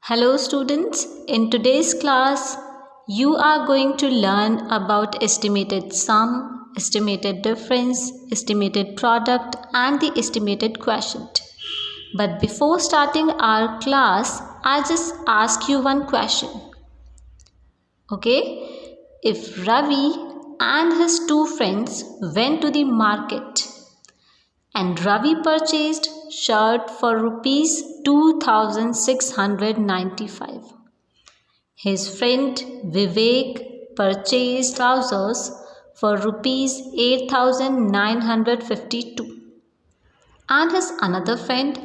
Hello students, in today's class you are going to learn about estimated sum, estimated difference, estimated product and the estimated quotient. But before starting our class, I just ask you one question. Okay, if Ravi and his two friends went to the market and Ravi purchased shirt for rupees 2695. His friend Vivek purchased trousers for rupees 8952. And his another friend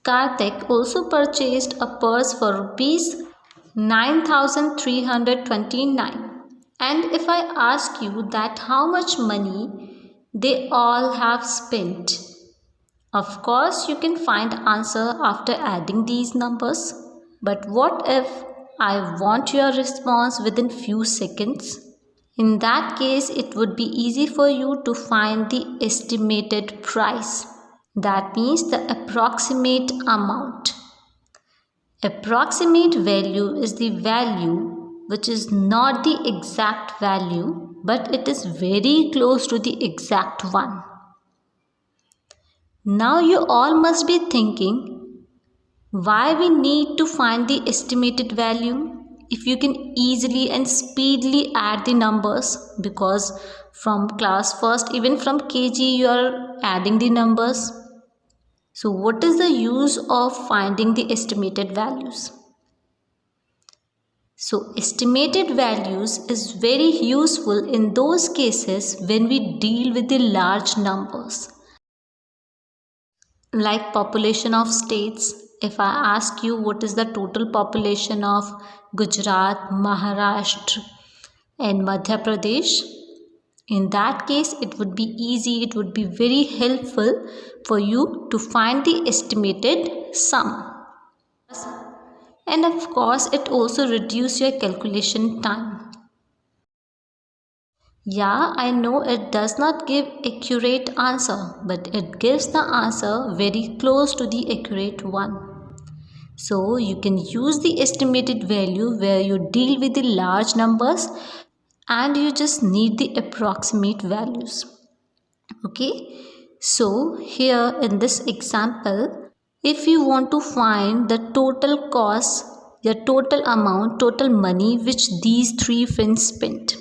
Karthik also purchased a purse for rupees 9329. And if I ask you that how much money they all have spent, of course you can find answer after adding these numbers. But what if I want your response within few seconds? In that case, it would be easy for you to find the estimated price. That means the approximate amount. Approximate value is the value which is not the exact value, but it is very close to the exact one. Now you all must be thinking why we need to find the estimated value if you can easily and speedily add the numbers, because from class first, even from KG, you are adding the numbers. So what is the use of finding the estimated values? So estimated values is very useful in those cases when we deal with the large numbers. Like population of states, if I ask you what is the total population of Gujarat, Maharashtra and Madhya Pradesh, in that case it would be easy, it would be very helpful for you to find the estimated sum. And of course it also reduces your calculation time. Yeah, I know it does not give accurate answer, but it gives the answer very close to the accurate one. So you can use the estimated value where you deal with the large numbers and you just need the approximate values. Okay, so here in this example, if you want to find the total cost, the total amount, total money which these three friends spent,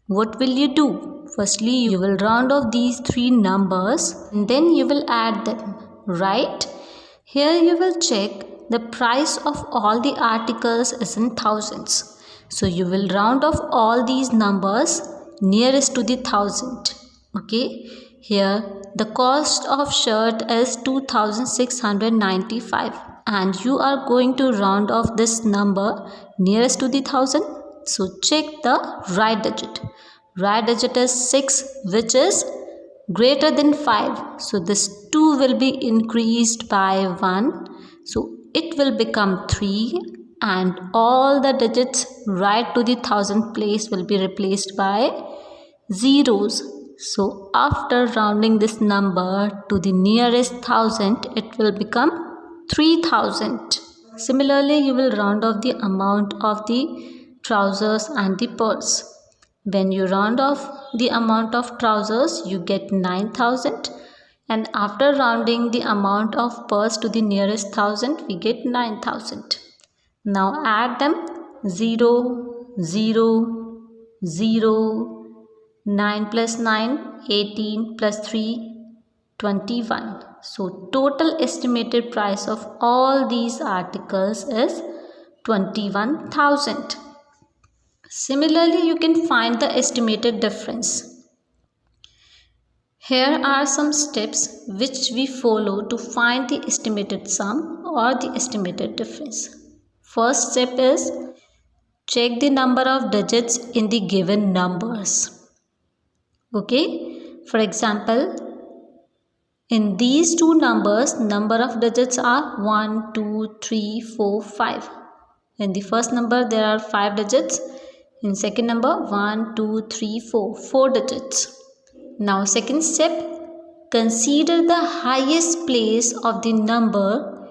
what will you do? Firstly, you will round off these three numbers and then you will add them, right? Here you will check the price of all the articles is in thousands. So you will round off all these numbers nearest to the thousand. Okay, here the cost of shirt is 2695 and you are going to round off this number nearest to the thousand. So check the right digit. Right digit is 6, which is greater than 5. So this 2 will be increased by 1. So it will become 3 and all the digits right to the thousand place will be replaced by zeros. So after rounding this number to the nearest thousand, it will become 3000. Similarly, you will round off the amount of the trousers and the purse. When you round off the amount of trousers, you get 9000, and after rounding the amount of purse to the nearest thousand, we get 9000. Now add them: 0, 0, 0, 9 plus 9, 18 plus 3, 21. So total estimated price of all these articles is 21,000. Similarly, you can find the estimated difference. Here are some steps which we follow to find the estimated sum or the estimated difference. First step is check the number of digits in the given numbers. Okay, for example, in these two numbers, number of digits are 1, 2, 3, 4, 5. In the first number, there are 5 digits. In second number, 1, 2, 3, 4 digits. Now second step, consider the highest place of the number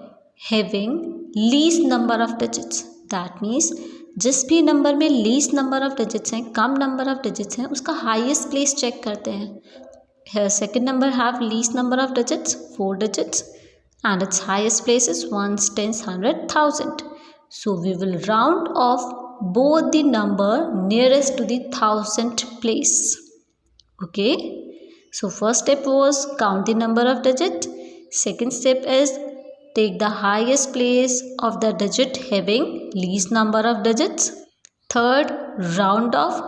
having least number of digits. That means जिस भी number में least number of digits हैं, कम number of digits हैं, उसका highest place check करते हैं। Here second number have least number of digits, 4 digits, and its highest place is ones, tens, 100, 1000. So we will round off both the number nearest to the 1000 place. Okay. So first step was count the number of digit. Second step is take the highest place of the digit having least number of digits. Third, round off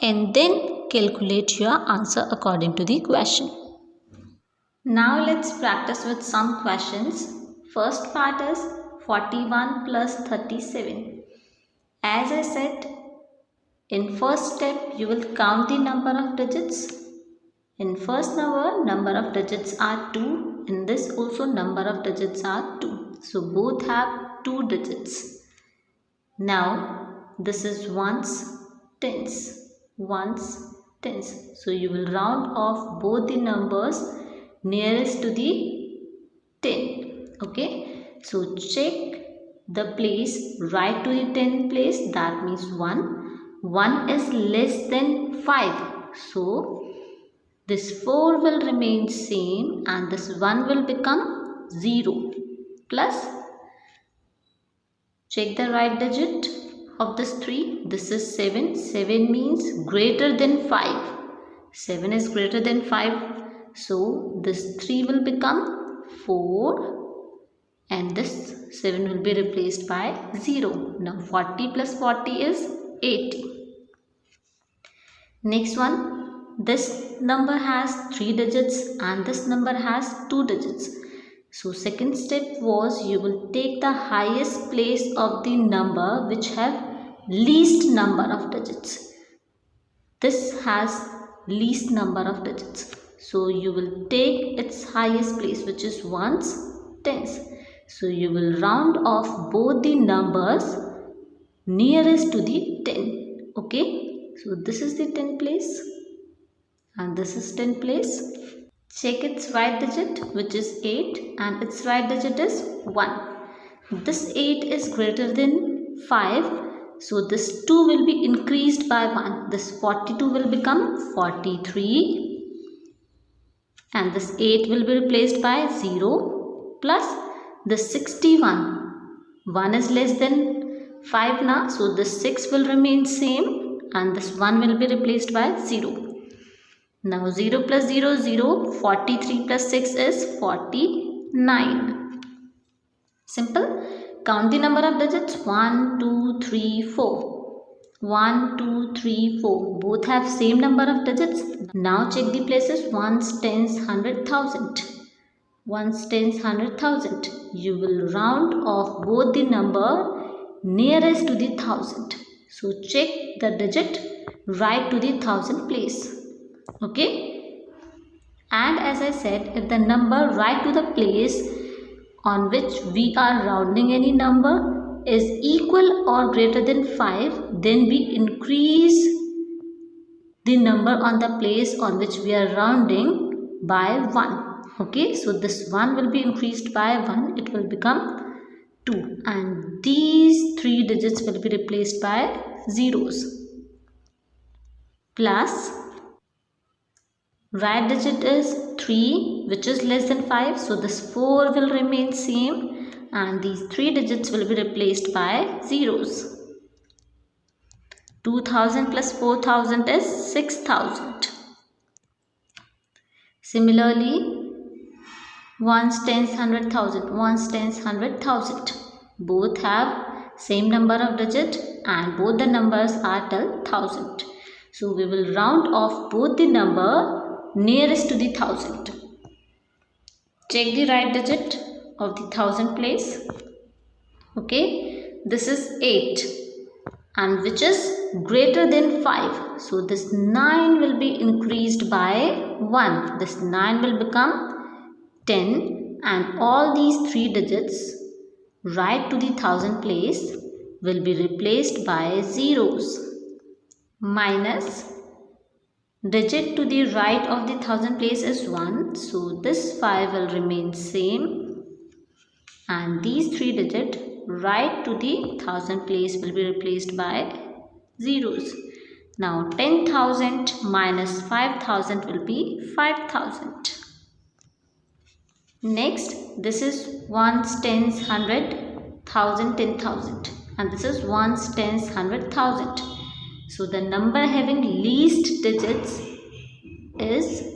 and then calculate your answer according to the question. Now let's practice with some questions. First part is 41 plus 37. As I said, in first step you will count the number of digits. In first number of digits are 2. In this also number of digits are 2. So both have 2 digits. Now this is ones, tens, ones, tens. So you will round off both the numbers nearest to the 10. Okay. So check the place, right to the 10th place. That means 1. 1 is less than 5. So this 4 will remain same and this 1 will become 0. Plus check the right digit of this 3. This is 7. 7 means greater than 5. 7 is greater than 5. So this 3 will become 4 and this 7 will be replaced by 0. Now 40 plus 40 is 80. Next one, this number has 3 digits and this number has 2 digits. So second step was you will take the highest place of the number which have least number of digits. This has least number of digits. So you will take its highest place which is ones, tens. So you will round off both the numbers nearest to the 10. Okay. So this is the 10th place and this is 10th place. Check its right digit which is 8 and its right digit is 1. This 8 is greater than 5. So this 2 will be increased by 1. This 42 will become 43 and this 8 will be replaced by 0 plus the 61. 1 is less than 5 now. So this 6 will remain same and this 1 will be replaced by 0. Now 0 plus 0, 0. 43 plus 6 is 49. Simple. Count the number of digits. 1, 2, 3, 4. 1, 2, 3, 4. Both have same number of digits. Now check the places. Ones, tens, 100, 1000. Ones, tens, 100, 1000. You will round off both the number nearest to the 1000. So check the digit right to the 1000 place. Okay. And as I said, if the number right to the place on which we are rounding any number is equal or greater than 5, then we increase the number on the place on which we are rounding by 1. Okay. So this 1 will be increased by 1. It will become 2 and these 3 digits will be replaced by zeros. Plus right digit is 3 which is less than 5. So this 4 will remain same and these 3 digits will be replaced by zeros. 2000 plus 4000 is 6000. Similarly, ones, tens, 100,000. Ones, tens, 100,000. Both have same number of digit and both the numbers are till 1000. So we will round off both the number nearest to the 1000. Check the right digit of the 1000 place. Okay, this is 8 and which is greater than 5. So this 9 will be increased by 1. This 9 will become 10 and all these 3 digits right to the 1000 place will be replaced by zeros. Minus digit to the right of the 1000 place is 1. So this 5 will remain same and these 3 digits right to the thousand place will be replaced by zeros. Now 10,000 minus 5,000 will be 5,000. Next, this is ones, tens, 100, 1,000, 10,000, and this is ones, tens, 100, 1,000. So the number having least digits is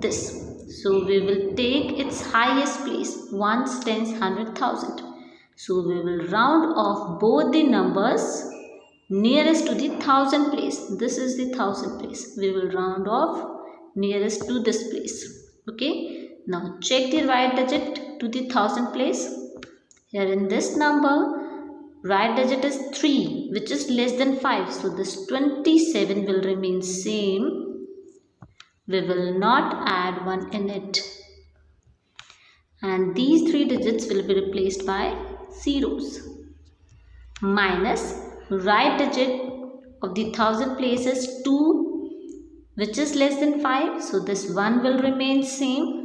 this. So we will take its highest place, ones, tens, 100, 1,000. So we will round off both the numbers nearest to the thousand place. This is the thousand place. We will round off nearest to this place. Okay. Now check the right digit to the thousand place. Here in this number, right digit is 3, which is less than 5. So this 27 will remain same. We will not add 1 in it. And these 3 digits will be replaced by zeros. Minus right digit of the thousand place is 2, which is less than 5. So this 1 will remain same,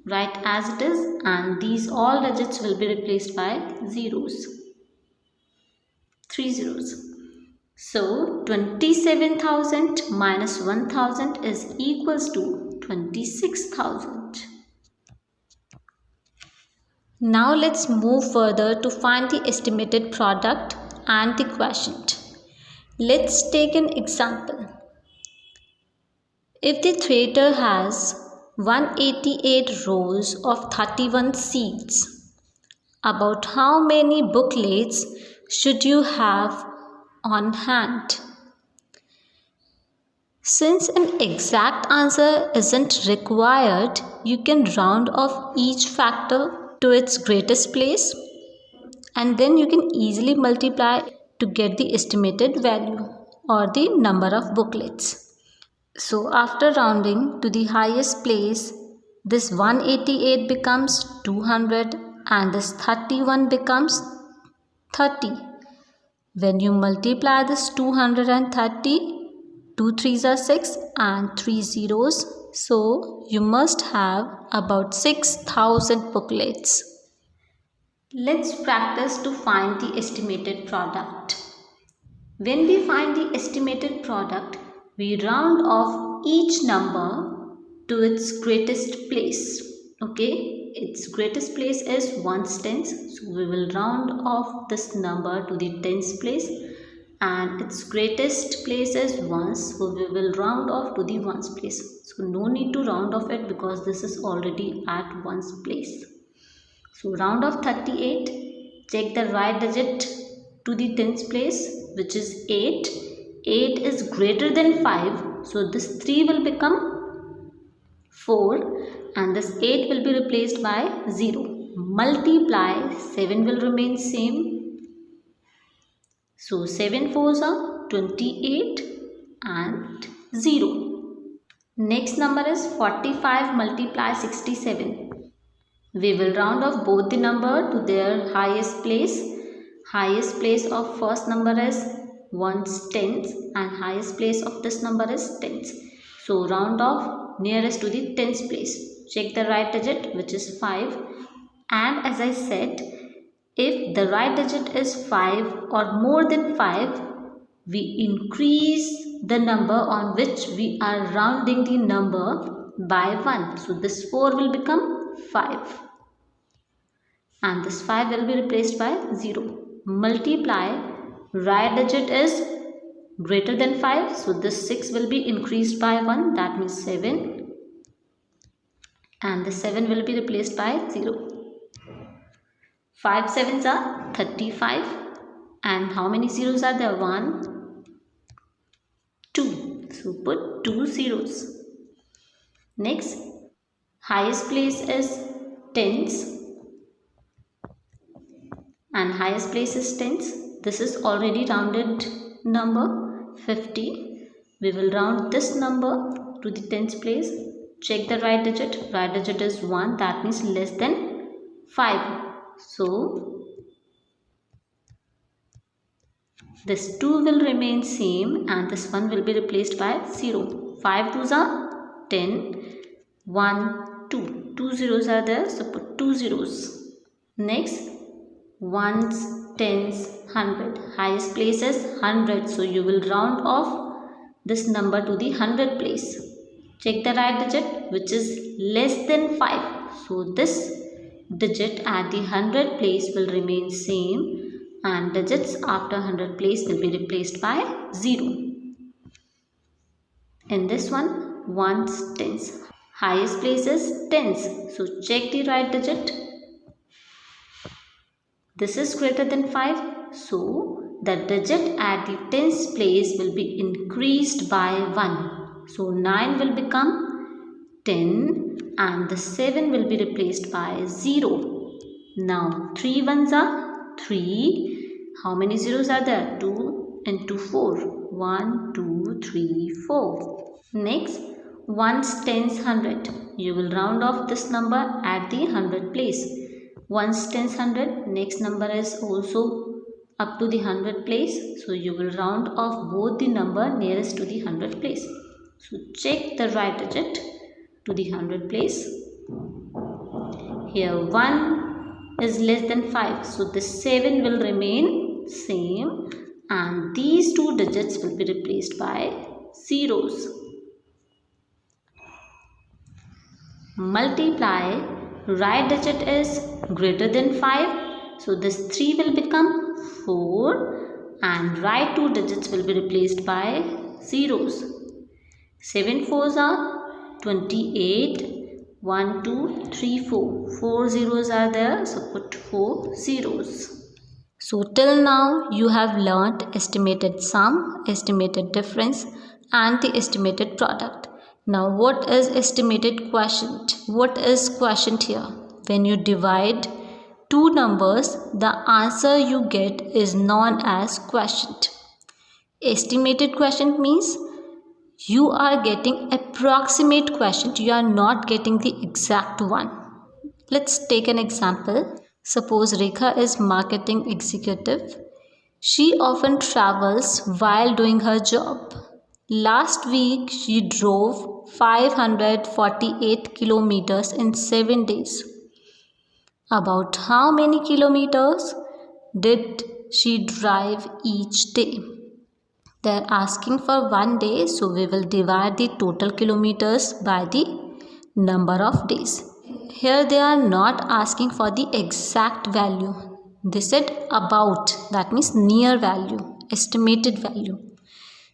right as it is, and these all digits will be replaced by zeros. 3 zeros. So 27,000 minus 1,000 is equals to 26,000. Now let's move further to find the estimated product and the quotient. Let's take an example. If the theatre has 188 rows of 31 seats, about how many booklets should you have on hand? Since an exact answer isn't required, you can round off each factor to its greatest place, and then you can easily multiply to get the estimated value or the number of booklets. So after rounding to the highest place, this 188 becomes 200 and this 31 becomes 30. When you multiply this 230, 2 3s are 6 and 3 zeros. So you must have about 6,000 booklets. Let's practice to find the estimated product. When we find the estimated product, we round off each number to its greatest place. Okay, its greatest place is ones, tens. So we will round off this number to the tens place, and its greatest place is ones. So we will round off to the ones place. So no need to round off it because this is already at ones place. So round off 38. Check the right digit to the tens place, which is 8. 8 is greater than 5, so this 3 will become 4 and this 8 will be replaced by 0. Multiply, 7 will remain same. So 7 4s are 28 and 0. Next number is 45 multiply 67. We will round off both the number to their highest place. Highest place of first number is ones, tens, and highest place of this number is tens. So round off nearest to the tens place. Check the right digit, which is 5. And as I said, if the right digit is 5 or more than 5, we increase the number on which we are rounding the number by 1. So this 4 will become 5. And this 5 will be replaced by 0. Multiply, right digit is greater than 5, so this 6 will be increased by 1, that means 7, and the 7 will be replaced by 0. 5 7s are 35, and how many zeros are there? 1, 2, so put 2 zeros. Next, highest place is tens and highest place is tens. This is already rounded number 50. We will round this number to the tens place. Check the right digit. Right digit is 1, that means less than 5. So this 2 will remain same and this 1 will be replaced by 0. 5 2s are 10. 1 2. 2 zeros are there, so put 2 zeros. Next, ones, tens, 100. Highest place is 100. So you will round off this number to the 100 place. Check the right digit which is less than 5. So this digit at the 100 place will remain same and digits after 100 place will be replaced by 0. In this one, ones, tens. Highest place is tens. So check the right digit. This is greater than 5. So the digit at the tens place will be increased by 1. So 9 will become 10 and the 7 will be replaced by 0. Now 3 ones are 3. How many zeros are there? 2 into 4. 1, 2, 3, 4. Next, ones, tens, 100. You will round off this number at the 100 place. Ones, tens, 100. Next number is also up to the 100 place. So you will round off both the number nearest to the 100 place. So check the right digit to the 100 place. Here 1 is less than 5. So the 7 will remain same and these two digits will be replaced by zeros. Multiply, right digit is greater than 5. So this 3 will become 4 and right two digits will be replaced by zeros. 7 fours are 28. 1, 2, 3, 4. 4 zeros are there. So put 4 zeros. So till now you have learnt estimated sum, estimated difference and the estimated product. Now what is estimated quotient? What is quotient here? When you divide two numbers, the answer you get is known as quotient. Estimated quotient means you are getting approximate quotient. You are not getting the exact one. Let's take an example. Suppose Rekha is marketing executive. She often travels while doing her job. Last week, she drove 548 kilometers in 7 days. About how many kilometers did she drive each day? They are asking for 1 day, so we will divide the total kilometers by the number of days. Here they are not asking for the exact value. They said about, that means near value, estimated value.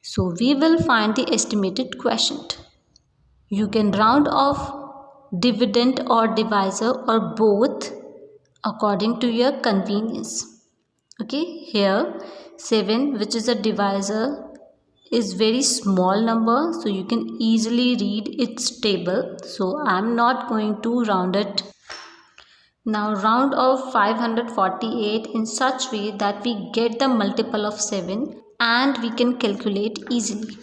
So we will find the estimated quotient. You can round off dividend or divisor or both according to your convenience. Okay, here 7, which is a divisor, is very small number, so you can easily read its table. So I am not going to round it. Now round off 548 in such way that we get the multiple of 7 and we can calculate easily.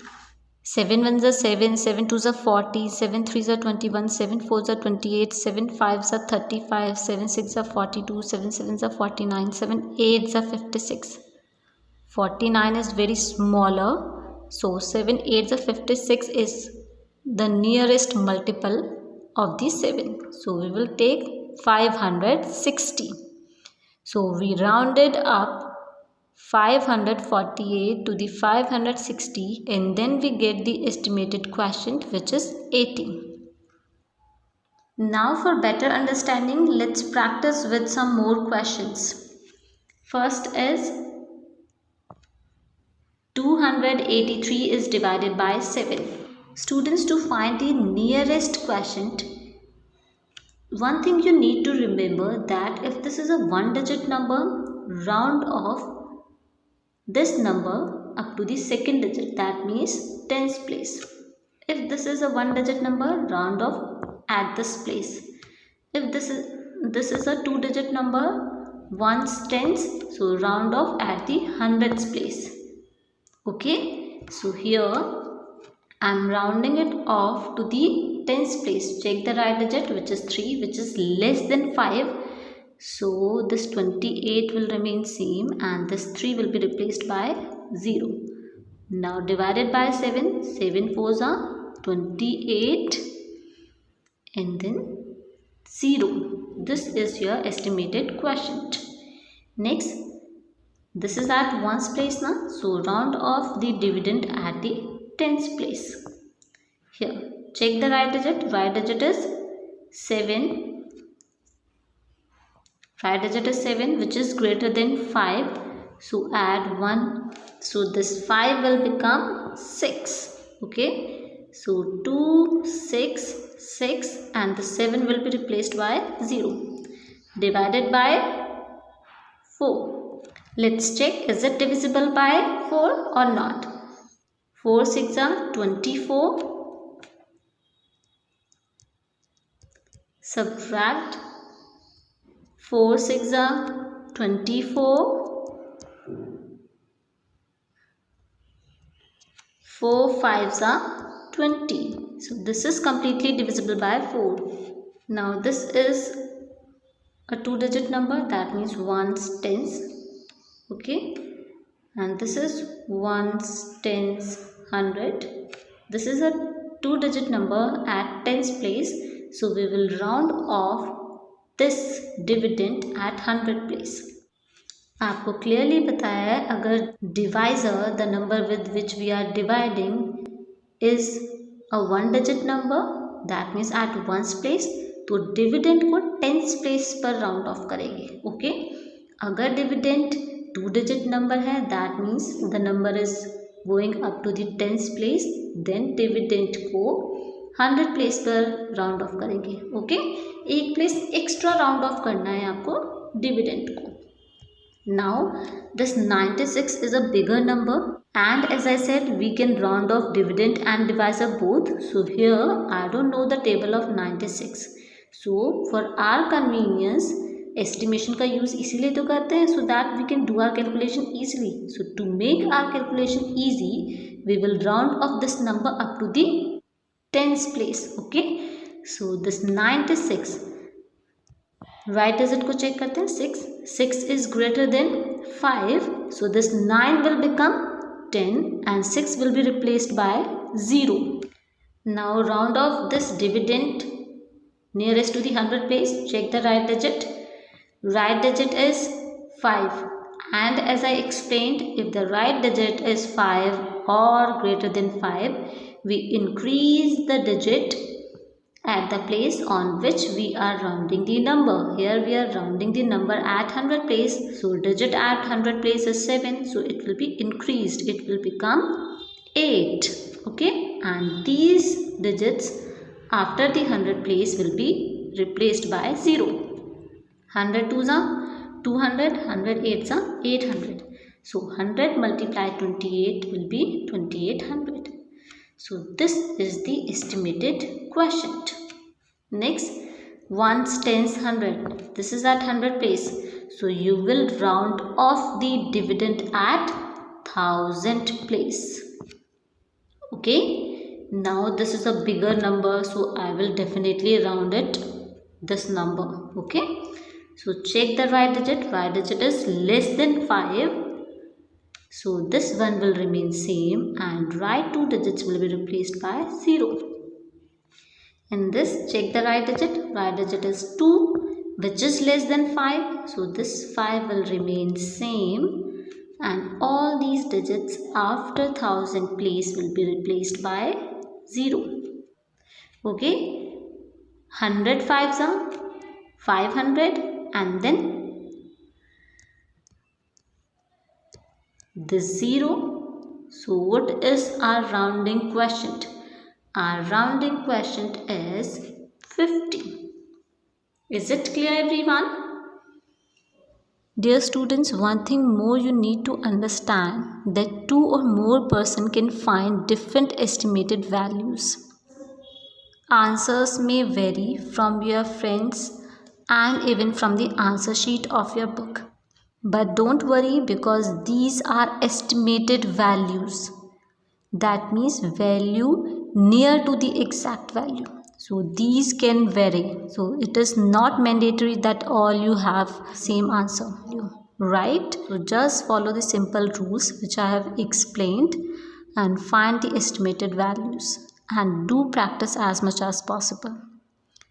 7 ones are 7, 7 twos are 40, 7 threes are 21, 7 fours are 28, 7 fives are 35, 7 sixes are 42, 7 sevens are 49, 7 eights are 56. 49 is very smaller, so 7 eights are 56 is the nearest multiple of the 7. So we will take 560. So we rounded up 548 to the 560 and then we get the estimated quotient, which is 80. Now for better understanding, let's practice with some more questions. First is 283 is divided by 7. Students, to find the nearest quotient, one thing you need to remember that if this is a one digit number, round off this number up to the second digit, that means tens place. If this is a one digit number, round off at this place. If this is a two digit number, ones, tens, so round off at the hundreds place. Okay, so here I am rounding it off to the tens place. Check the right digit, which is 3, which is less than 5. So this 28 will remain same and this 3 will be replaced by 0. Now divided by 7, 7 fours are 28 and then 0. This is your estimated quotient. Next, This is at ones place now, so round off the dividend at the tens place. Here, check the right digit. Right digit is 7. Right digit is 7, which is greater than 5. So add 1. So this 5 will become 6. Okay. So 2, 6, 6, and the 7 will be replaced by 0. Divided by 4. Let's check, is it divisible by 4 or not? 4 6 are 24. Subtract 4 6 are 24. 4 5s are 20. So this is completely divisible by 4. Now this is a 2-digit number, that means ones, tens. Okay, and this is ones, tens, 100. This is a 2-digit number at tens place, so we will round off this dividend at 100 place. आपको clearly बताया है, अगर divisor the number with which we are dividing is a 1-digit number, that means at ones place, तो dividend को tens place पर round off करेंगे. Okay, अगर dividend 2-digit number है, that means the number is going up to the tens place, then dividend को 100 place पर round off करेंगे. Okay, एक प्लेस एक्स्ट्रा राउंड ऑफ करना है आपको डिविडेंड को. Now this 96 is a bigger number, and as I said, we can round off dividend and divisor both. So here I don't know the table of 96. So for our convenience, estimation का use इसीलिए तो करते हैं, so that we can do our calculation easily. So to make our calculation easy, we will round off this number up to the tens place. Okay, so this 96, right digit को check करते हैं. 6 is greater than 5, so this 9 will become 10 and 6 will be replaced by 0. Now round off this dividend nearest to the 100 place. Check the right digit. Right digit is 5, and as I explained, if the right digit is 5 or greater than 5, we increase the digit at the place on which we are rounding the number. Here we are rounding the number at 100 place, so digit at 100 place is 7, so it will be increased, it will become 8. Okay, and these digits after the 100 place will be replaced by 0. 100 2s are 200, 100 8s are 800, so 100 multiplied 28 will be 2800. So this is the estimated quotient. Next, ones, tens, 100. This is at 100 place. So you will round off the dividend at 1000 place. Okay. Now this is a bigger number, so I will definitely round it this number. Okay. So check the right digit. Right digit is less than 5. So this one will remain same and right 2 digits will be replaced by 0. In this, check the right digit. Right digit is 2, which is less than 5. So this 5 will remain same and all these digits after 1000 place will be replaced by 0. Okay, 100 5s are 500 and then this 0. So what is our rounding quotient? Our rounding quotient is 50. Is it clear, everyone? Dear students, one thing more you need to understand, that 2 or more person can find different estimated values. Answers may vary from your friends and even from the answer sheet of your book. But don't worry, because these are estimated values. That means value near to the exact value. So these can vary. So it is not mandatory that all you have same answer, right? So just follow the simple rules which I have explained and find the estimated values and do practice as much as possible.